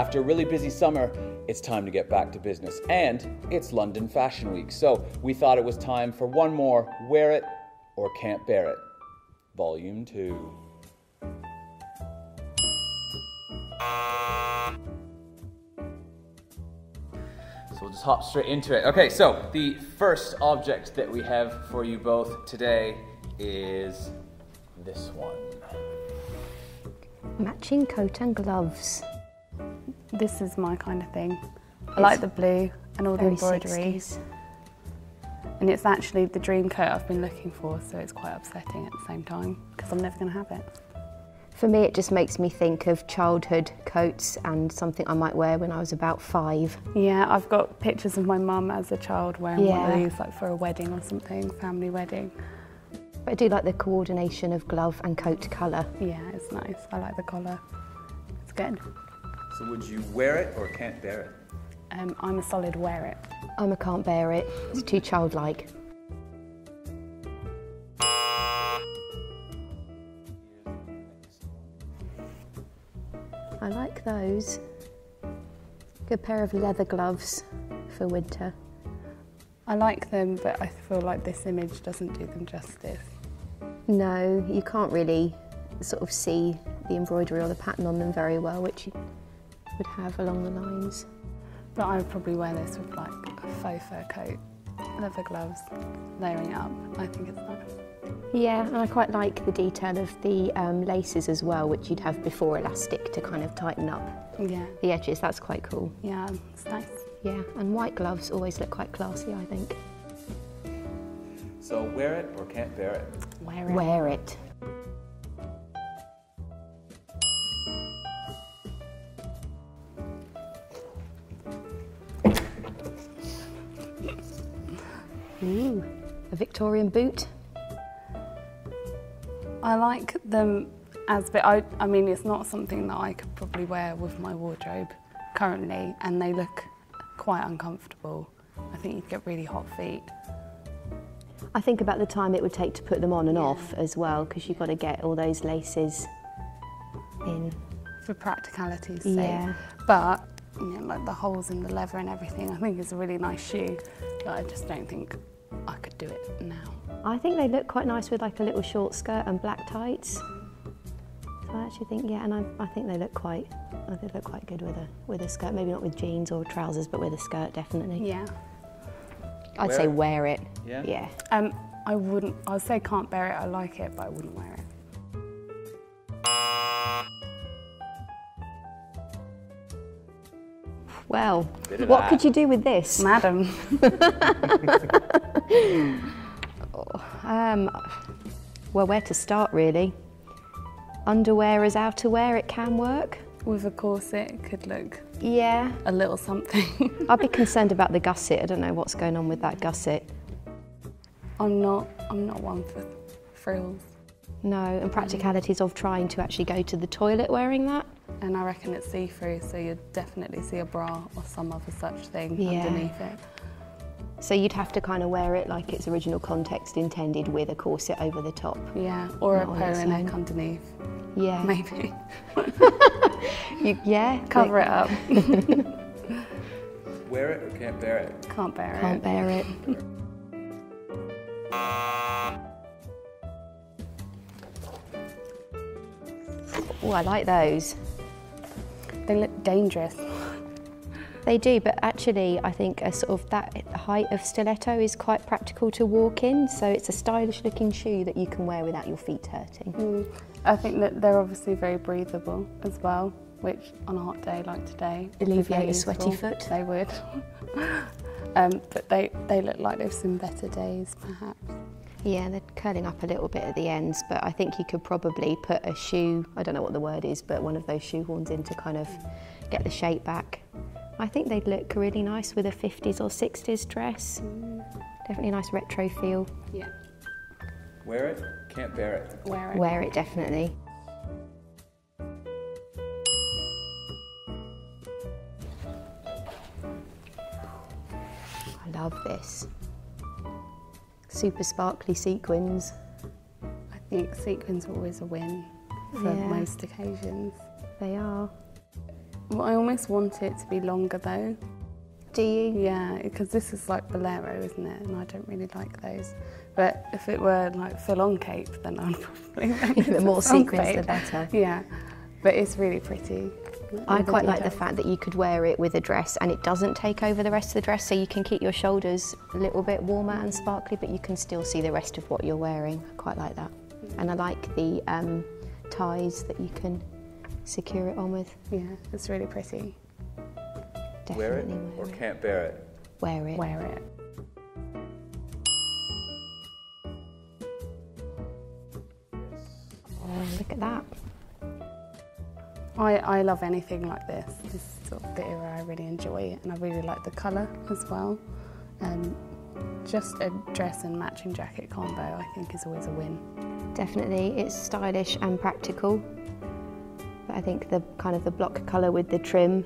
After a really busy summer, it's time to get back to business, and it's London Fashion Week, so we thought it was time for one more Wear It or Can't Bear It, Volume 2. So we'll just hop straight into it. Okay, so the first object that we have for you both today is this one. Matching coat and gloves. This is my kind of thing. I like the blue and all the embroidery. 60s. And it's actually the dream coat I've been looking for, so it's quite upsetting at the same time because I'm never going to have it. For me, it just makes me think of childhood coats and something I might wear when I was about 5. Yeah, I've got pictures of my mum as a child wearing one of these, like for a wedding or something, family wedding. But I do like the coordination of glove and coat colour. Yeah, it's nice. I like the collar. It's good. So would you wear it or can't bear it? I'm a solid wear it. I'm a can't bear it. It's too childlike. I like those. Good pair of leather gloves for winter. I like them, but I feel like this image doesn't do them justice. No, you can't really sort of see the embroidery or the pattern on them very well, which you would have along the lines. But I would probably wear this with like a faux fur coat, leather gloves, layering it up. I think it's nice. Yeah, and I quite like the detail of the laces as well, which you'd have before elastic to kind of tighten up the edges. That's quite cool. Yeah, it's nice. Yeah, and white gloves always look quite classy, I think. So wear it or can't bear it? Wear it. Wear it. Ooh, a Victorian boot. I like them as bit. I mean, it's not something that I could probably wear with my wardrobe currently, and they look quite uncomfortable. I think you'd get really hot feet. I think about the time it would take to put them on and off as well, because you've got to get all those laces in. For practicality's sake. Yeah. But, you know, like the holes in the leather and everything, I think it's a really nice shoe, but I just don't think I could do it now. I think they look quite nice with like a little short skirt and black tights. So I actually think, yeah, and I think they look quite good with a skirt. Maybe not with jeans or trousers, but with a skirt, definitely. Yeah. I'd say wear it. Yeah? Yeah. I'd say can't bear it, I like it, but I wouldn't wear it. Well, what could you do with this? Madam. Well, where to start, really? Underwear as outerwear, it can work. With a corset, it could look Yeah. a little something. I'd be concerned about the gusset. I don't know what's going on with that gusset. I'm not one for frills. No, and practicalities of trying to actually go to the toilet wearing that. And I reckon it's see-through, so you'd definitely see a bra or some other such thing Yeah. underneath it. So you'd have to kind of wear it like its original context intended, with a corset over the top. Yeah, or Not a on polo its neck own. underneath, Yeah. maybe. Yeah. Cover it up. Wear it or can't bear it? Can't bear it. Can't bear it. Oh, I like those. They look dangerous. They do, but actually I think a sort of that height of stiletto is quite practical to walk in, so it's a stylish looking shoe that you can wear without your feet hurting. I think that they're obviously very breathable as well, which on a hot day like today would be Alleviate very a sweaty useful. foot. They would. But they look like they've seen better days, perhaps. Yeah, they're curling up a little bit at the ends, but I think you could probably put a shoe, I don't know what the word is, but one of those shoe horns in to kind of get the shape back. I think they'd look really nice with a 50s or 60s dress. Definitely a nice retro feel. Yeah. Wear it, can't bear it. Wear it. Wear it, definitely. I love this. Super sparkly sequins. I think sequins are always a win for Yeah. most occasions. They are. Well, I almost want it to be longer though. Do you? Yeah, because this is like bolero, isn't it? And I don't really like those. But if it were like full-on cape, then I'd probably The more sequins, the better. Yeah, but it's really pretty. I quite like the fact that you could wear it with a dress and it doesn't take over the rest of the dress, so you can keep your shoulders a little bit warmer and sparkly, but you can still see the rest of what you're wearing. I quite like that. And I like the ties that you can secure it on with. Yeah, it's really pretty. Definitely Wear it or can't bear it? Wear it. Wear it. Oh, look at that. I love anything like this. This is sort of the era I really enjoy, and I really like the colour as well. And just a dress and matching jacket combo, I think, is always a win. Definitely, it's stylish and practical. But I think the kind of the block colour with the trim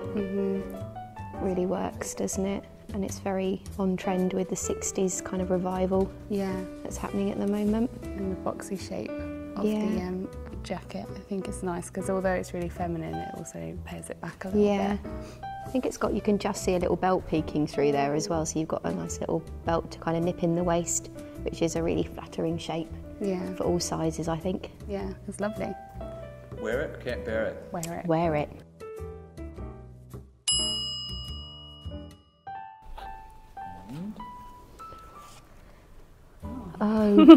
really works, doesn't it? And it's very on trend with the 60s kind of revival that's happening at the moment. And the boxy shape of the jacket, I think it's nice because although it's really feminine, it also pairs it back a little bit. I think it's got, you can just see a little belt peeking through there as well, so you've got a nice little belt to kind of nip in the waist, which is a really flattering shape for all sizes, I think. Yeah, it's lovely. Wear it or can't bear it? Wear it. Wear it. Oh.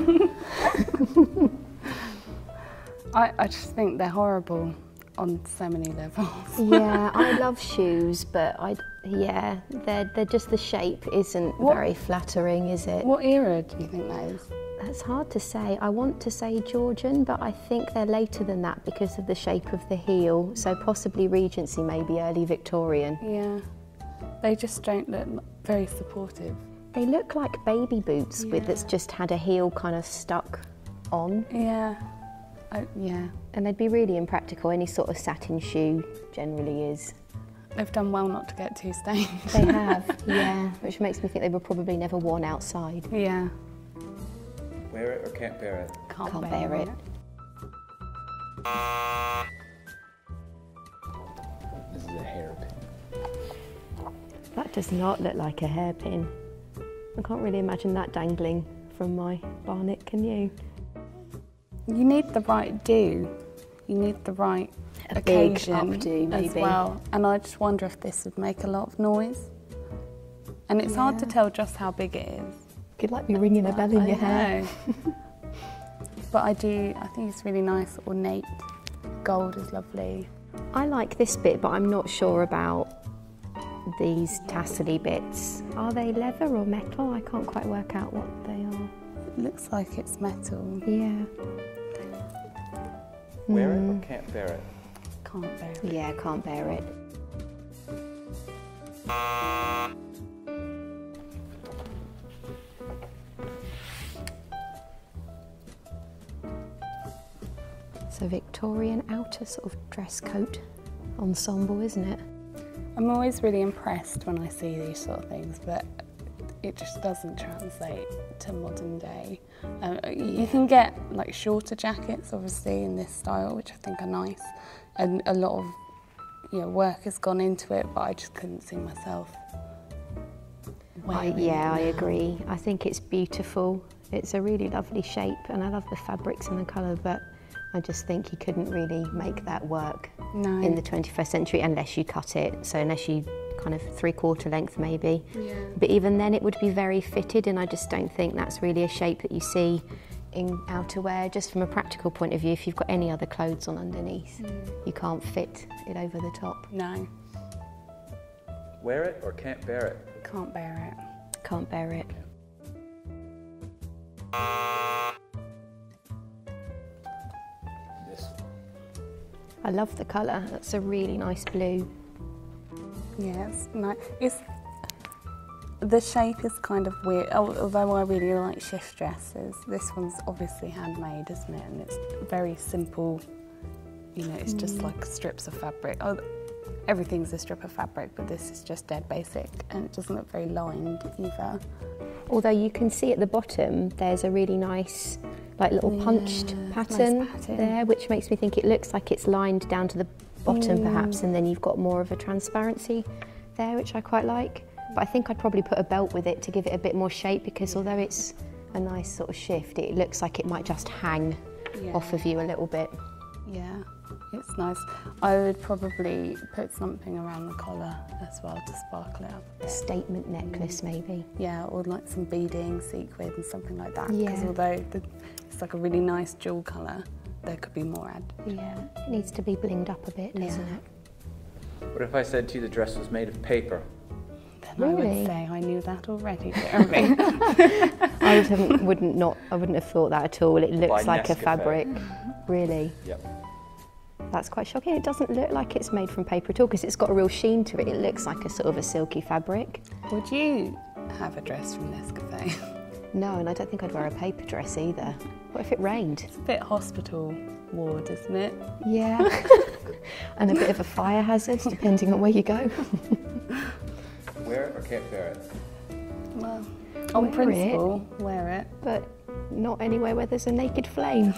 I just think they're horrible on so many levels. Yeah, I love shoes, but they're just, the shape isn't very flattering, is it? What era do you think that is? That's hard to say. I want to say Georgian, but I think they're later than that because of the shape of the heel. So possibly Regency, maybe early Victorian. Yeah, they just don't look very supportive. They look like baby boots that's just had a heel kind of stuck on. Yeah. And they'd be really impractical. Any sort of satin shoe generally is. They've done well not to get too stained. They have, which makes me think they were probably never worn outside. Yeah. Wear it or can't bear it? Can't bear it. This is a hairpin. That does not look like a hairpin. I can't really imagine that dangling from my barnet, can you? You need the right do. You need the right occasion big updo, maybe. As well. And I just wonder if this would make a lot of noise. And it's hard to tell just how big it is. Could like be ringing a bell in your hair. But I think it's really nice, ornate. Gold is lovely. I like this bit, but I'm not sure about these tassely bits. Are they leather or metal? I can't quite work out what they are. It looks like it's metal. Yeah. Wear it or can't bear it? Can't bear it. Yeah, can't bear it. It's a Victorian outer sort of dress coat ensemble, isn't it? I'm always really impressed when I see these sort of things, but it just doesn't translate to modern day. You can get like shorter jackets, obviously, in this style, which I think are nice, and a lot of work has gone into it, but I just couldn't see myself wearing it. I agree. I think it's beautiful. It's a really lovely shape, and I love the fabrics and the colour, but I just think you couldn't really make that work in the 21st century unless you cut it. So unless you kind of 3/4 length maybe. Yeah. But even then it would be very fitted, and I just don't think that's really a shape that you see in outerwear. Just from a practical point of view, if you've got any other clothes on underneath, you can't fit it over the top. No. Wear it or can't bear it? Can't bear it. Can't bear it. This. I love the colour. That's a really nice blue. Yeah, it's nice. The shape is kind of weird, although I really like shift dresses. This one's obviously handmade, isn't it? And it's very simple. It's just like strips of fabric. Everything's a strip of fabric, but this is just dead basic, and it doesn't look very lined either. Although you can see at the bottom, there's a really nice, like little punched pattern, nice pattern there, which makes me think it looks like it's lined down to the bottom perhaps, and then you've got more of a transparency there, which I quite like. But I think I'd probably put a belt with it to give it a bit more shape, because although it's a nice sort of shift, it looks like it might just hang off of you a little bit. Yeah, it's nice. I would probably put something around the collar as well to sparkle it up. A statement necklace maybe. Yeah, or like some beading, sequins, something like that. Yeah. Because although it's like a really nice jewel colour, there could be more added. Yeah, it needs to be blinged up a bit, doesn't it? What if I said to you the dress was made of paper? Then Really? I would say I knew that already, Jeremy. I wouldn't have thought that at all. It looks By like a Nescafe. fabric, really. Yep. That's quite shocking. It doesn't look like it's made from paper at all, because it's got a real sheen to it. It looks like a sort of a silky fabric. Would you have a dress from Nescafe? No, and I don't think I'd wear a paper dress either. What if it rained? It's a bit hospital ward, isn't it? Yeah. And a bit of a fire hazard, depending on where you go. Wear it or can't bear it? Well, on Wear principle, wear it. But not anywhere where there's a naked flame.